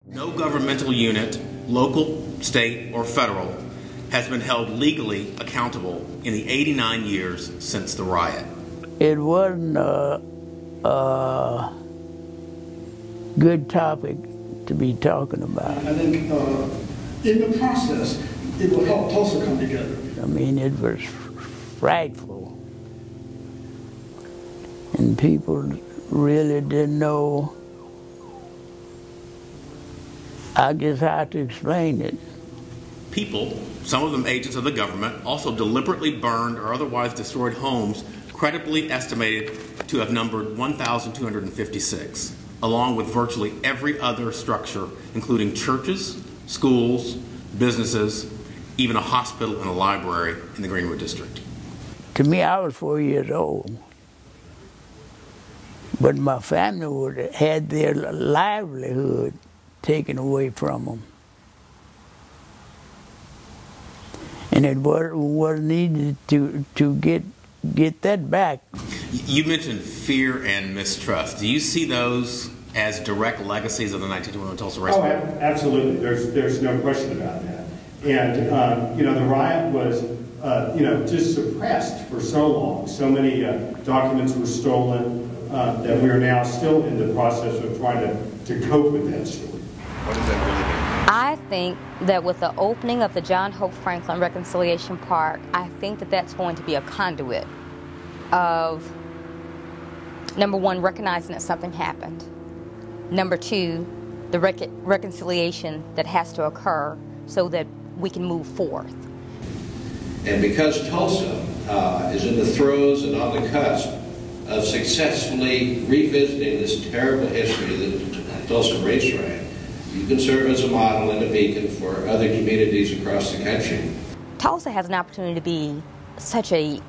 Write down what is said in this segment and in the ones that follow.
No governmental unit, local, state, or federal, has been held legally accountable in the 89 years since the riot. It wasn't a good topic to be talking about. I think in the process, it will help Tulsa come together. I mean, it was frightful. And people really didn't know, I guess, how to explain it. People, some of them agents of the government, also deliberately burned or otherwise destroyed homes credibly estimated to have numbered 1,256, along with virtually every other structure, including churches, schools, businesses, even a hospital and a library in the Greenwood District. To me, I was 4 years old. But my family would have had their livelihood taken away from them. And it was needed to get that back. You mentioned fear and mistrust. Do you see those as direct legacies of the 1921 Tulsa Race Riot? Oh, absolutely. There's no question about that. And the riot was just suppressed for so long. So many documents were stolen that we are now still in the process of trying to cope with that story. What does that really mean? I think that with the opening of the John Hope Franklin Reconciliation Park, I think that that's going to be a conduit of, number one, recognizing that something happened. Number two, the reconciliation that has to occur so that we can move forth. And because Tulsa is in the throes and on the cusp of successfully revisiting this terrible history of the Tulsa Race Riot, you can serve as a model and a beacon for other communities across the country. Tulsa has an opportunity to be such a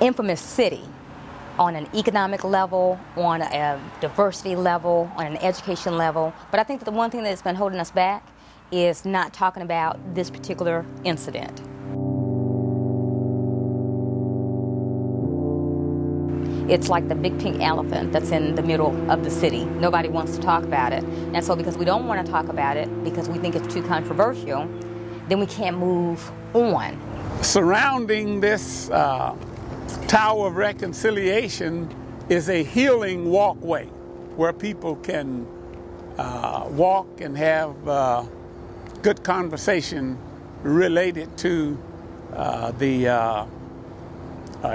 infamous city on an economic level, on a diversity level, on an education level. But I think that the one thing that's been holding us back is not talking about this particular incident. It's like the big pink elephant that's in the middle of the city. Nobody wants to talk about it. And so because we don't want to talk about it, because we think it's too controversial, then we can't move on. Surrounding this Tower of Reconciliation is a healing walkway where people can walk and have good conversation related to the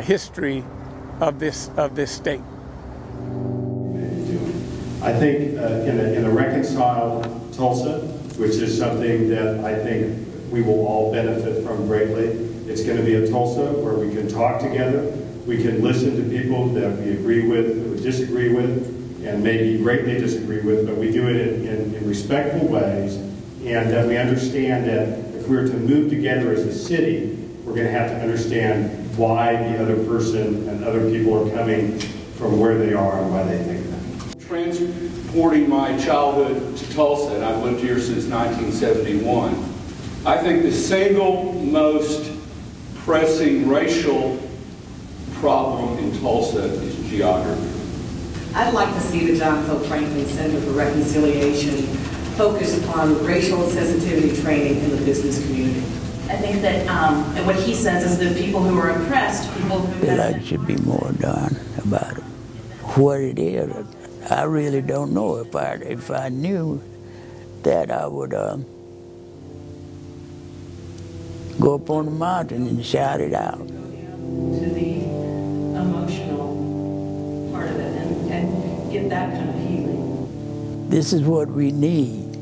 history of this state. I think in a reconciled Tulsa, which is something that I think we will all benefit from greatly, it's going to be a Tulsa where we can talk together, we can listen to people that we agree with, that we disagree with, and maybe greatly disagree with, but we do it in respectful ways, and that we understand that if we were to move together as a city, we're going to have to understand why the other person and other people are coming from where they are and why they think that. Transporting my childhood to Tulsa, and I've lived here since 1971, I think the single most pressing racial problem in Tulsa is geography. I'd like to see the John Hope Franklin Center for Reconciliation focus on racial sensitivity training in the business community. I think that what he says is that people who are oppressed, people who There should be more done about it. What it is, I really don't know. If I knew that, I would go up on the mountain and shout it out. To the emotional part of it and get that kind of healing. This is what we need.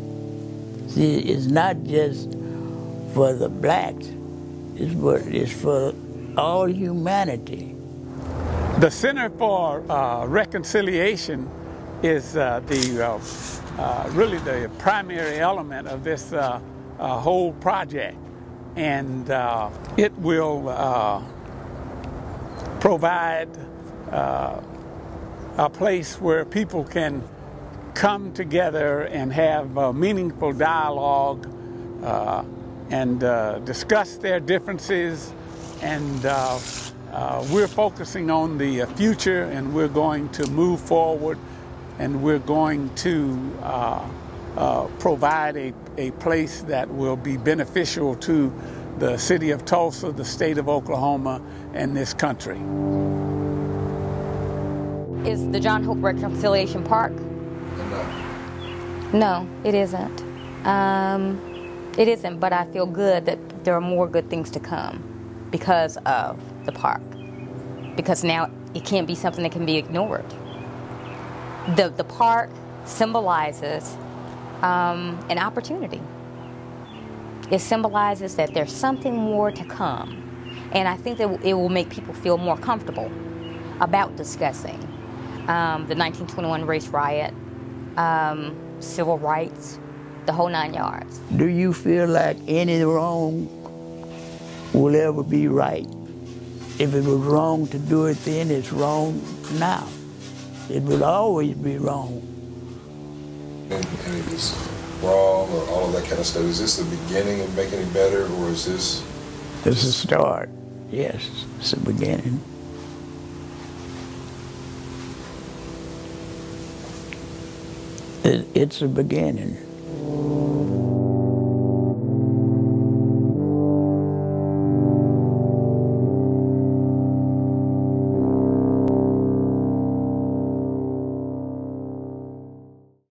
See, it's not just for the blacks, it's for all humanity. The Center for Reconciliation is really the primary element of this whole project, and it will provide a place where people can come together and have meaningful dialogue and discuss their differences, and we're focusing on the future, and we're going to move forward and we're going to provide a place that will be beneficial to the city of Tulsa, the state of Oklahoma, and this country. Is the John Hope Reconciliation Park? No, it isn't. It isn't, but I feel good that there are more good things to come because of the park. Because now it can't be something that can be ignored. The park symbolizes an opportunity. It symbolizes that there's something more to come. And I think that it will make people feel more comfortable about discussing the 1921 race riot, civil rights, the whole 9 yards. Do you feel like any wrong will ever be right? If it was wrong to do it then, it's wrong now. It will always be wrong. And it was wrong or all of that kind of stuff. Is this the beginning of making it better, or is this? It's a start, yes, it's the beginning. It's a beginning.